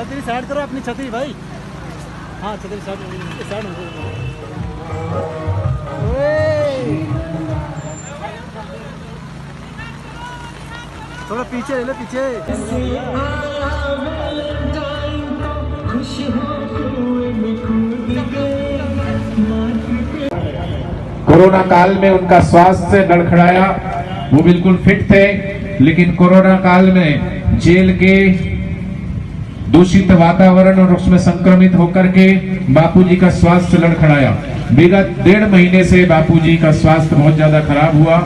छतरी साइड करो अपनी छतरी भाई। हाँ छतरी साइड थोड़ा पीछे ले लो पीछे। कोरोना काल में उनका स्वास्थ्य लड़खड़ाया, वो बिल्कुल फिट थे, लेकिन कोरोना काल में जेल के दूषित वातावरण और उसमें संक्रमित होकर के बापूजी का स्वास्थ्य लड़खड़ाया। विगत 1.5 महीने से बापूजी का स्वास्थ्य बहुत ज्यादा खराब हुआ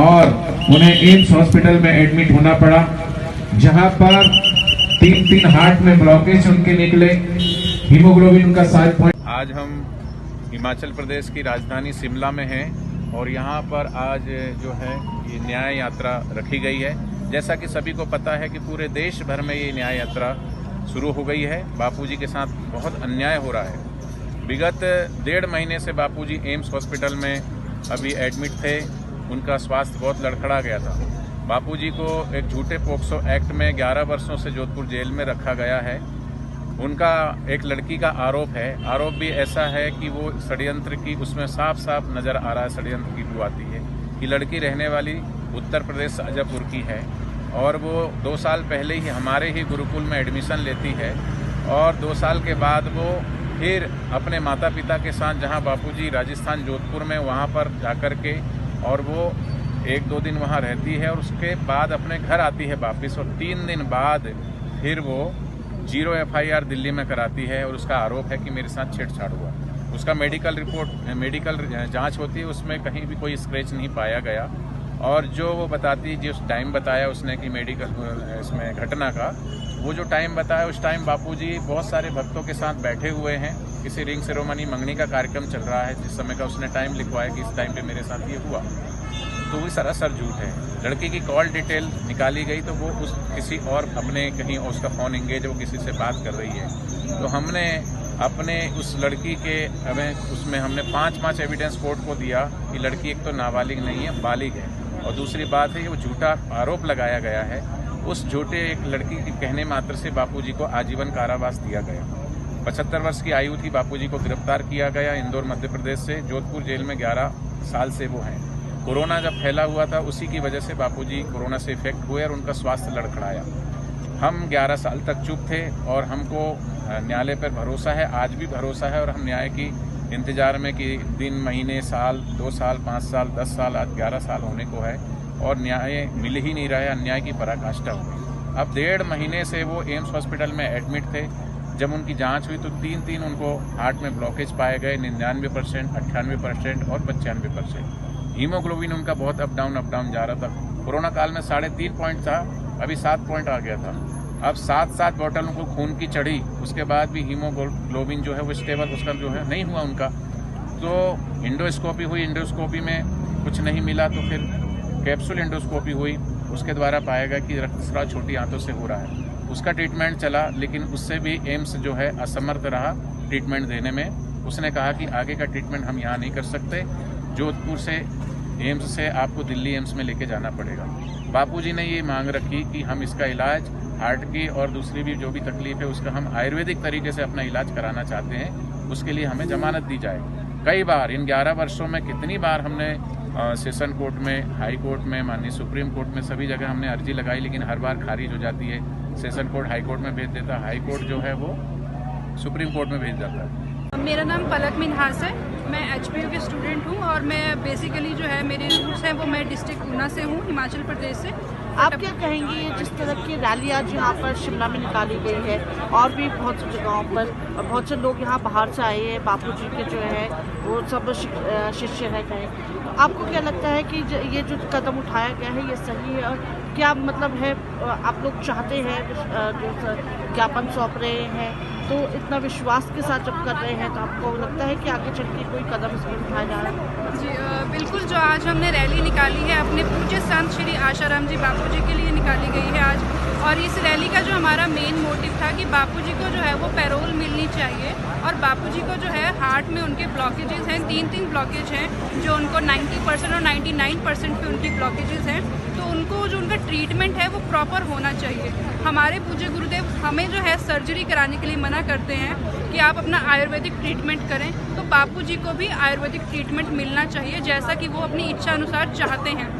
और उन्हें एम्स हॉस्पिटल में एडमिट होना पड़ा, जहां पर 3 हार्ट में ब्लॉकेज उनके निकले, हीमोग्लोबिन उनका 7 आज हम हिमाचल प्रदेश की राजधानी शिमला में हैं और यहाँ पर आज जो है ये न्याय यात्रा रखी गई है। जैसा कि सभी को पता है कि पूरे देश भर में ये न्याय यात्रा शुरू हो गई है। बापूजी के साथ बहुत अन्याय हो रहा है। विगत 1.5 महीने से बापूजी एम्स हॉस्पिटल में अभी एडमिट थे। उनका स्वास्थ्य बहुत लड़खड़ा गया था। बापूजी को एक झूठे पोक्सो एक्ट में 11 वर्षों से जोधपुर जेल में रखा गया है। उनका एक लड़की का आरोप है। आरोप भी ऐसा है कि वो षड्यंत्र की, उसमें साफ साफ नज़र आ रहा है षड्यंत्र की बू आती है कि लड़की रहने वाली उत्तर प्रदेश शाजापुर की है और वो 2 साल पहले ही हमारे ही गुरुकुल में एडमिशन लेती है और 2 साल के बाद वो फिर अपने माता पिता के साथ, जहाँ बापूजी राजस्थान जोधपुर में, वहाँ पर जाकर के और वो 1-2 दिन वहाँ रहती है और उसके बाद अपने घर आती है वापस और 3 दिन बाद फिर वो 0 FIR दिल्ली में कराती है और उसका आरोप है कि मेरे साथ छेड़छाड़ हुआ। उसका मेडिकल जांच होती है, उसमें कहीं भी कोई स्क्रैच नहीं पाया गया और जो वो बताती है, जिस टाइम बताया उसने कि मेडिकल इसमें घटना का, वो जो टाइम बताया उस टाइम बापूजी बहुत सारे भक्तों के साथ बैठे हुए हैं। किसी रिंग सेरेमनी मंगनी का कार्यक्रम चल रहा है, जिस समय का उसने टाइम लिखवाया कि इस टाइम पे मेरे साथ ये हुआ, तो वो सरासर झूठ है। लड़की की कॉल डिटेल निकाली गई तो वो उस किसी और अपने कहीं उसका फ़ोन इंगेज, वो किसी से बात कर रही है। तो हमने अपने उस लड़की के उसमें हमने 5 एविडेंस कोर्ट को दिया कि लड़की एक तो नाबालिग नहीं है, बालिग है और दूसरी बात है कि वो झूठा आरोप लगाया गया है। उस झूठे एक लड़की के कहने मात्र से बापूजी को आजीवन कारावास दिया गया। 75 वर्ष की आयु थी। बापूजी को गिरफ्तार किया गया इंदौर मध्य प्रदेश से। जोधपुर जेल में 11 साल से वो हैं। कोरोना जब फैला हुआ था उसी की वजह से बापूजी कोरोना से इफेक्ट हुए और उनका स्वास्थ्य लड़खड़ाया। हम 11 साल तक चुप थे और हमको न्यायालय पर भरोसा है, आज भी भरोसा है और हम न्याय की इंतजार में कि दिन, महीने, साल, 2 साल, 5 साल, 10 साल, आज 11 साल होने को है और न्याय मिल ही नहीं रहा है। अन्याय की पराकाष्ठा हो गई। अब 1.5 महीने से वो एम्स हॉस्पिटल में एडमिट थे। जब उनकी जांच हुई तो 3 उनको हार्ट में ब्लॉकेज पाए गए, 99%, 98% और 95%। हीमोग्लोबिन उनका बहुत अप डाउन जा रहा था। कोरोना काल में 3.5 पॉइंट था, अभी 7 पॉइंट आ गया था। अब 7 बॉटल उनको खून की चढ़ी, उसके बाद भी हीमोग्लोबिन जो है वो स्टेबल उसका जो है नहीं हुआ उनका। तो इंडोस्कोपी हुई, इंडोस्कोपी में कुछ नहीं मिला तो फिर कैप्सूल इंडोस्कोपी हुई, उसके द्वारा पाया गया कि रक्तस्राव छोटी आंतों से हो रहा है। उसका ट्रीटमेंट चला, लेकिन उससे भी एम्स जो है असमर्थ रहा ट्रीटमेंट देने में। उसने कहा कि आगे का ट्रीटमेंट हम यहाँ नहीं कर सकते, जोधपुर से एम्स से आपको दिल्ली एम्स में लेके जाना पड़ेगा। बापूजी ने ये मांग रखी कि हम इसका इलाज, हार्ट की और दूसरी भी जो भी तकलीफ है उसका हम आयुर्वेदिक तरीके से अपना इलाज कराना चाहते हैं, उसके लिए हमें जमानत दी जाए। कई बार इन 11 वर्षों में कितनी बार हमने सेशन कोर्ट में, हाई कोर्ट में, माननीय सुप्रीम कोर्ट में, सभी जगह हमने अर्जी लगाई, लेकिन हर बार खारिज हो जाती है। सेशन कोर्ट हाई कोर्ट में भेज देता, हाई कोर्ट जो है वो सुप्रीम कोर्ट में भेज जाता है। मेरा नाम पलक मिन्हास है। मैं HPU की स्टूडेंट हूँ और मैं बेसिकली जो है मेरे रूट्स हैं वो मैं डिस्ट्रिक्ट ऊना से हूँ, हिमाचल प्रदेश से। आप क्या कहेंगी जिस तरह की रैली आज यहाँ पर शिमला में निकाली गई है और भी बहुत सी जगहों पर, और बहुत से लोग यहाँ बाहर से आए हैं, बापूजी के जो है वो सब शिष्य है कहें, तो आपको क्या लगता है कि ये जो कदम उठाया गया है ये सही है? और क्या मतलब है, आप लोग चाहते हैं जो ज्ञापन सौंप रहे हैं तो इतना विश्वास के साथ जब कर रहे हैं तो आपको लगता है कि आगे चल के कोई कदम इस पर उठाया जा रहा है? जी बिल्कुल। जो आज हमने रैली निकाली है अपने पूज्य संत श्री आशाराम जी बापूजी के लिए निकाली गई है आज, और इस रैली का जो हमारा मेन मोटिव था कि बापूजी को जो है वो पैरोल मिलनी चाहिए और बापूजी को जो है हार्ट में उनके ब्लॉकेजेस हैं, 3 ब्लॉकेज हैं जो उनको 90% और 99% पे उनकी ब्लॉकेजेस हैं, तो उनको जो उनका ट्रीटमेंट है वो प्रॉपर होना चाहिए। हमारे पूज्य गुरुदेव हमें जो है सर्जरी कराने के लिए मना करते हैं कि आप अपना आयुर्वेदिक ट्रीटमेंट करें, तो बापूजी को भी आयुर्वेदिक ट्रीटमेंट मिलना चाहिए जैसा कि वो अपनी इच्छा अनुसार चाहते हैं।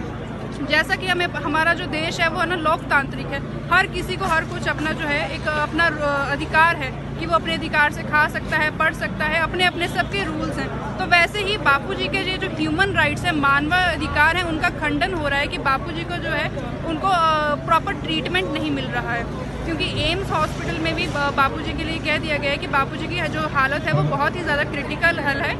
जैसा कि हमारा जो देश है वो है ना लोकतांत्रिक है, हर किसी को हर कुछ अपना जो है एक अपना अधिकार है कि वो अपने अधिकार से खा सकता है, पढ़ सकता है, अपने अपने सबके रूल्स हैं। तो वैसे ही बापूजी के ये जो ह्यूमन राइट्स है, मानव अधिकार है, उनका खंडन हो रहा है कि बापूजी को जो है उनको प्रॉपर ट्रीटमेंट नहीं मिल रहा है। क्योंकि एम्स हॉस्पिटल में भी बापूजी के लिए कह दिया गया है कि बापूजी की जो हालत है वो बहुत ही ज़्यादा क्रिटिकल है,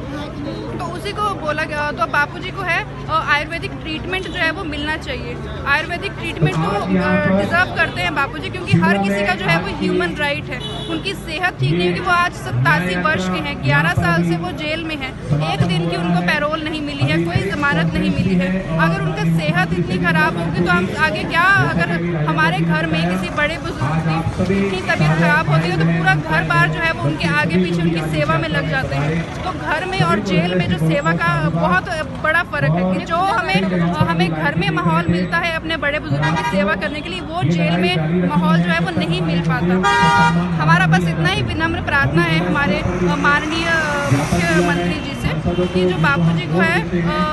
तो उसी को बोला गया। तो बापूजी को है आयुर्वेदिक ट्रीटमेंट जो है वो मिलना चाहिए। आयुर्वेदिक ट्रीटमेंट तो डिजर्व करते हैं बापूजी, क्योंकि हर किसी का जो है वो ह्यूमन राइट है। उनकी सेहत ठीक नहीं, क्योंकि वो आज 87 वर्ष के हैं, 11 साल से वो जेल में हैं, एक दिन की उनको पैरोल नहीं मिली है, कोई जमानत नहीं मिली है। अगर उनका सेहत इतनी खराब होगी तो हम आगे क्या, अगर हमारे घर में किसी बड़े बुजुर्ग की इतनी तबीयत खराब होती है तो पूरा घर बार जो है वो उनके आगे पीछे उनकी सेवा में लग जाते हैं। तो घर में और जेल में जो सेवा का बहुत बड़ा फर्क है कि जो हमें घर में माहौल मिलता है अपने बड़े बुजुर्गों की सेवा करने के लिए, वो जेल में माहौल जो है वो नहीं मिल पाता। हमारा बस इतना ही विनम्र प्रार्थना है हमारे माननीय मुख्यमंत्री जी से कि जो बापूजी को है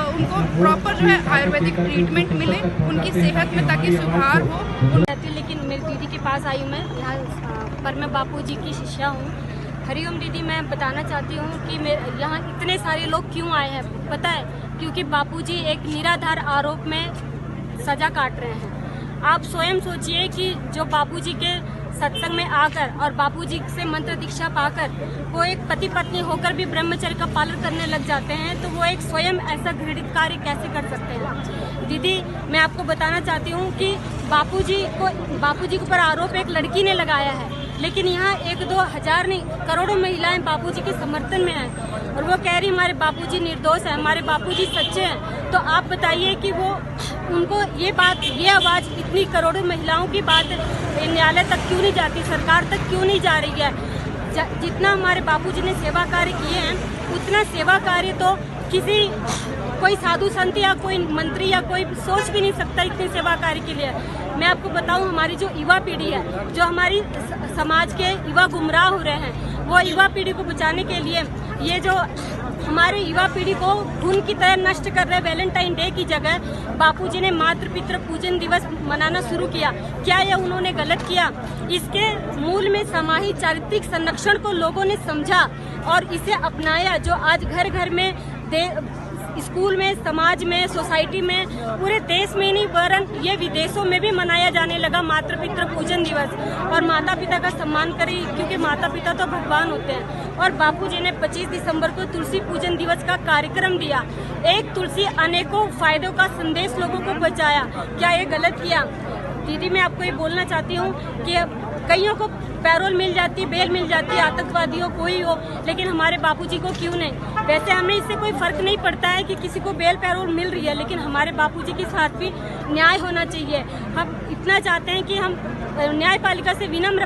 उनको प्रॉपर जो है आयुर्वेदिक ट्रीटमेंट मिले उनकी सेहत में, ताकि सुधार हो। लेकिन मेरी दीदी के पास आई हूँ मैं यहाँ पर, मैं बापूजी की शिष्या हूँ। हरिओम दीदी, मैं बताना चाहती हूँ कि यहाँ इतने सारे लोग क्यों आए हैं पता है? क्योंकि बापूजी एक निराधार आरोप में सजा काट रहे हैं। आप स्वयं सोचिए कि जो बापूजी के सत्संग में आकर और बापूजी से मंत्र दीक्षा पाकर वो एक पति पत्नी होकर भी ब्रह्मचर्य का पालन करने लग जाते हैं, तो वो एक स्वयं ऐसा घृणित कार्य कैसे कर सकते हैं? दीदी, मैं आपको बताना चाहती हूँ कि बापूजी के ऊपर आरोप एक लड़की ने लगाया है, लेकिन यहाँ 1-2 हजार नहीं, करोड़ों महिलाएं बापूजी के समर्थन में हैं और वो कह रही हमारे बापूजी निर्दोष है, हमारे बापूजी सच्चे हैं। तो आप बताइए कि वो उनको ये आवाज़ इतनी करोड़ों महिलाओं की बात न्यायालय तक क्यों नहीं जाती, सरकार तक क्यों नहीं जा रही है? जितना हमारे बापूजी ने सेवा कार्य किए हैं उतना सेवा कार्य तो कोई साधु संत या कोई मंत्री या कोई सोच भी नहीं सकता इतने सेवा कार्य के लिए। मैं आपको बताऊं, हमारी जो युवा पीढ़ी है, जो हमारी समाज के युवा गुमराह हो रहे हैं, वो युवा पीढ़ी को बचाने के लिए ये जो हमारे युवा पीढ़ी को खून की तरह नष्ट कर रहे वैलेंटाइन डे की जगह बापूजी ने मातृ पितृ पूजन दिवस मनाना शुरू किया। क्या ये उन्होंने गलत किया? इसके मूल में समाहित चारित्रिक संरक्षण को लोगों ने समझा और इसे अपनाया, जो आज घर घर में स्कूल में, समाज में, सोसाइटी में, पूरे देश में नहीं वरन ये विदेशों में भी मनाया जाने लगा मातृ पितृ पूजन दिवस। और माता पिता का सम्मान करें, क्योंकि माता पिता तो भगवान होते हैं। और बापूजी ने 25 दिसंबर को तुलसी पूजन दिवस का कार्यक्रम दिया। एक तुलसी अनेकों फायदों का संदेश लोगों को बचाया। क्या ये गलत किया? दीदी, मैं आपको ये बोलना चाहती हूँ कि कईयों को पैरोल मिल जाती, बेल मिल जाती, आतंकवादियों कोई हो, लेकिन हमारे बापूजी को क्यों नहीं? वैसे हमें इससे कोई फर्क नहीं पड़ता है कि किसी को बेल पैरोल मिल रही है, लेकिन हमारे बापूजी के साथ भी न्याय होना चाहिए। हम इतना चाहते हैं कि हम न्यायपालिका से विनम्र